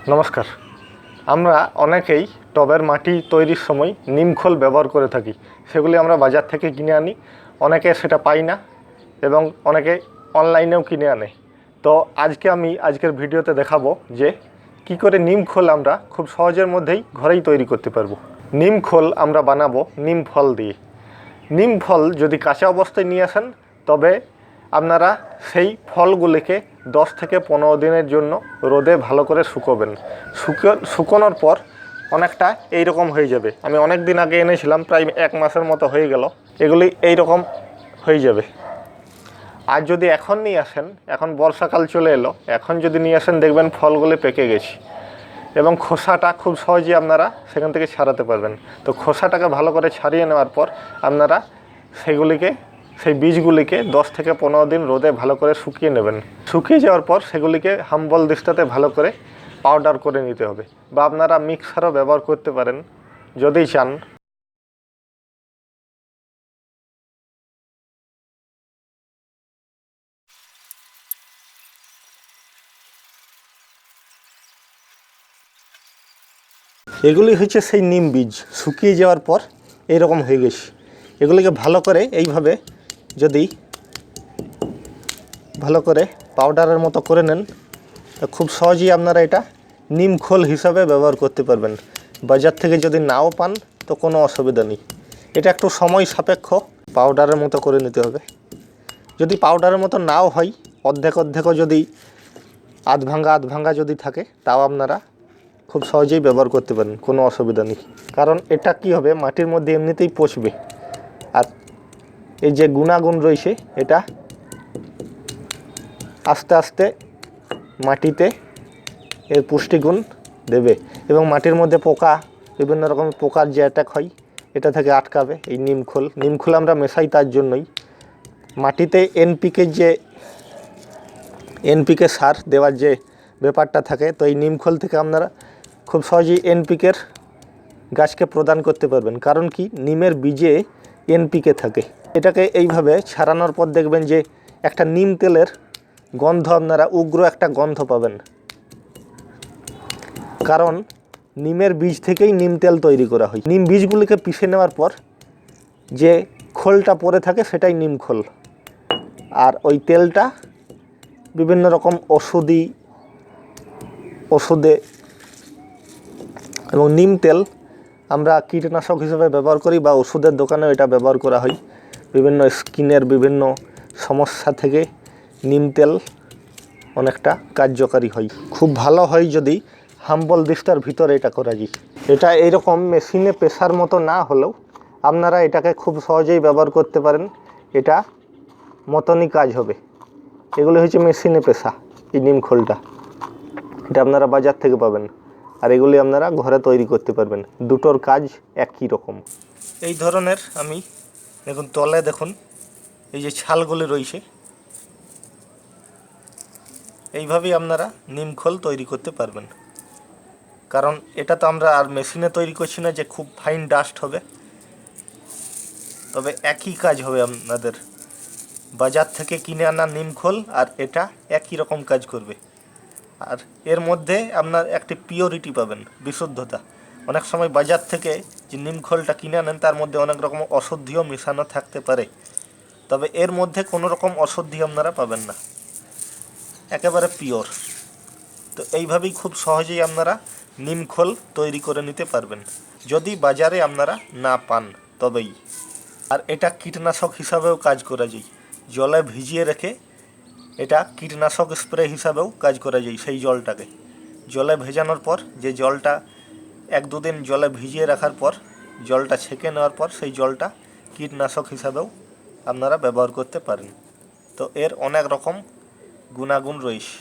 নমস্কার। আমরা অনেকেই টবের মাটি তৈরির সময় নিমখোল ব্যবহার করে থাকি। সেগুলি আমরা বাজার থেকে কিনে আনি, অনেকে সেটা পাই না এবং অনেকে অনলাইনেও কিনে আনে। তো আজকের ভিডিওতে দেখাবো যে কি করে নিমখোল আমরা খুব সহজের মধ্যেই ঘরেই তৈরি করতে পারবো। নিমখোল আমরা বানাবো নিম ফল দিয়ে। নিম ফল যদি কাঁচা অবস্থায় নিয়ে আসেন তবে আপনারা সেই ফলগুলিকে 10 থেকে 15 দিনের জন্য রোদে ভালো করে শুকোবেন। শুকোনোর পর অনেকটা এইরকম হয়ে যাবে। আমি অনেক দিন আগে এনেছিলাম, প্রায় 1 মাসের মতো হয়ে গেল। এগুলি এইরকম হয়ে যাবে। আর যদি এখন নিয়ে আসেন, এখন বর্ষাকাল চলে এলো, এখন যদি নিয়ে আসেন দেখবেন ফলগুলি পেকে গেছে এবং খোসাটা খুব সহজেই আপনারা সেখান থেকে ছাড়াতে পারবেন। তো খোসাটাকে ভালো করে ছাড়িয়ে নেওয়ার পর আপনারা সেই বীজগুলিকে 10 থেকে 15 দিন রোদে ভালো করে শুকিয়ে নেবেন। শুকিয়ে যাওয়ার পর সেগুলিকে হাম্বল দিস্তাতে ভালো করে পাউডার করে নিতে হবে, বা আপনারা মিক্সারও ব্যবহার করতে পারেন যদি চান। এগুলি হচ্ছে সেই নিম বীজ, শুকিয়ে যাওয়ার পর এইরকম হয়ে গেছে। এগুলিকে ভালো করে এইভাবে যদি ভালো করে পাউডারের মতো করে নেন তো খুব সহজেই আপনারা এটা নিম খোল হিসাবে ব্যবহার করতে পারবেন। বাজার থেকে যদি নাও পান তো কোনো অসুবিধা নেই। এটা একটু সময় সাপেক্ষ, পাউডারের মতো করে নিতে হবে। যদি পাউডারের মতো নাও হয়, অর্ধেকও যদি আধ ভাঙ্গা যদি থাকে, তাও আপনারা খুব সহজেই ব্যবহার করতে পারেন, কোনো অসুবিধা নেই। কারণ এটা কি হবে, মাটির মধ্যে এমনিতেই পচবে, আর এই যে গুণাগুণ রয়েছে এটা আস্তে আস্তে মাটিতে এর পুষ্টিগুণ দেবে এবং মাটির মধ্যে বিভিন্ন রকম পোকার যে অ্যাটাক হয় এটা থেকে আটকাবে। এই নিমখোল আমরা মেশাই তার জন্যই। মাটিতে এনপিকে সার দেওয়ার যে ব্যাপারটা থাকে, তো এই নিমখোল থেকে আপনারা খুব সহজেই এনপিকের গাছকে প্রদান করতে পারবেন। কারণ কি, নিমের বীজে এনপিকে থাকে। এটাকে এইভাবে ছাড়ানোর পর দেখবেন যে একটা নিম তেলের গন্ধ, আপনারা উগ্র একটা গন্ধ পাবেন। কারণ নিমের বীজ থেকেই নিম তেল তৈরি করা হয়। নিম বীজগুলিকে পিষে নেওয়ার পর যে খোলটা পড়ে থাকে সেটাই নিম খোল, আর ওই তেলটা বিভিন্ন রকম ওষুধে এবং নিম তেল আমরা কীটনাশক হিসেবে ব্যবহার করি, বা ওষুধের দোকানেও এটা ব্যবহার করা হয়। বিভিন্ন স্কিনের বিভিন্ন সমস্যা থেকে নিম তেল অনেকটা কার্যকারী হয়। খুব ভালো হয় যদি হাম্বল দিস্তার ভিতরে এটা করা যায়। এটা এইরকম মেশিনে পেশার মতো না হলেও আপনারা এটাকে খুব সহজেই ব্যবহার করতে পারেন। এটা মতনই কাজ হবে। এগুলো হচ্ছে মেশিনে পেশা। এই নিম খোলটা এটা আপনারা বাজার থেকে পাবেন, আর এগুলি আপনারা ঘরে তৈরি করতে পারবেন। দুটোর কাজ একই রকম। এই ধরনের আমি দেখুন, তলে দেখুন এই যে ছালগুলি রয়েছে, এইভাবেই আপনারা নিমখোল তৈরি করতে পারবেন। কারণ এটা তো আমরা আর মেশিনে তৈরি করছি না যে খুব ফাইন ডাস্ট হবে, তবে একই কাজ হবে। আপনাদের বাজার থেকে কিনে আনা নিমখোল আর এটা একই রকম কাজ করবে। আর এর মধ্যে আপনার একটি পিওরিটি পাবেন, বিশুদ্ধতা। অনেক সময় বাজার থেকে যে নিমখোলটা কিনে আনেন তার মধ্যে অনেক রকম অশুদ্ধিও মেশানো থাকতে পারে, তবে এর মধ্যে কোনো রকম অশুদ্ধি আপনারা পাবেন না, একেবারে পিওর। তো এইভাবেই খুব সহজেই আপনারা নিমখোল তৈরি করে নিতে পারবেন, যদি বাজারে আপনারা না পান তবেই। আর এটা কীটনাশক হিসাবেও কাজ করা যায়। জলে ভিজিয়ে রেখে এটা কীটনাশক স্প্রে হিসাবেও কাজ করা যায়। সেই জলটাকে জলে ভেজানোর পর, যে জলটা 1-2 দিন জলে ভিজিয়ে রাখার পর জলটা ছেঁকে নেওয়ার পর সেই জলটা কীটনাশক হিসাবেও আপনারা ব্যবহার করতে পারেন। তো এর অনেক রকম গুণাগুণ রয়েছে।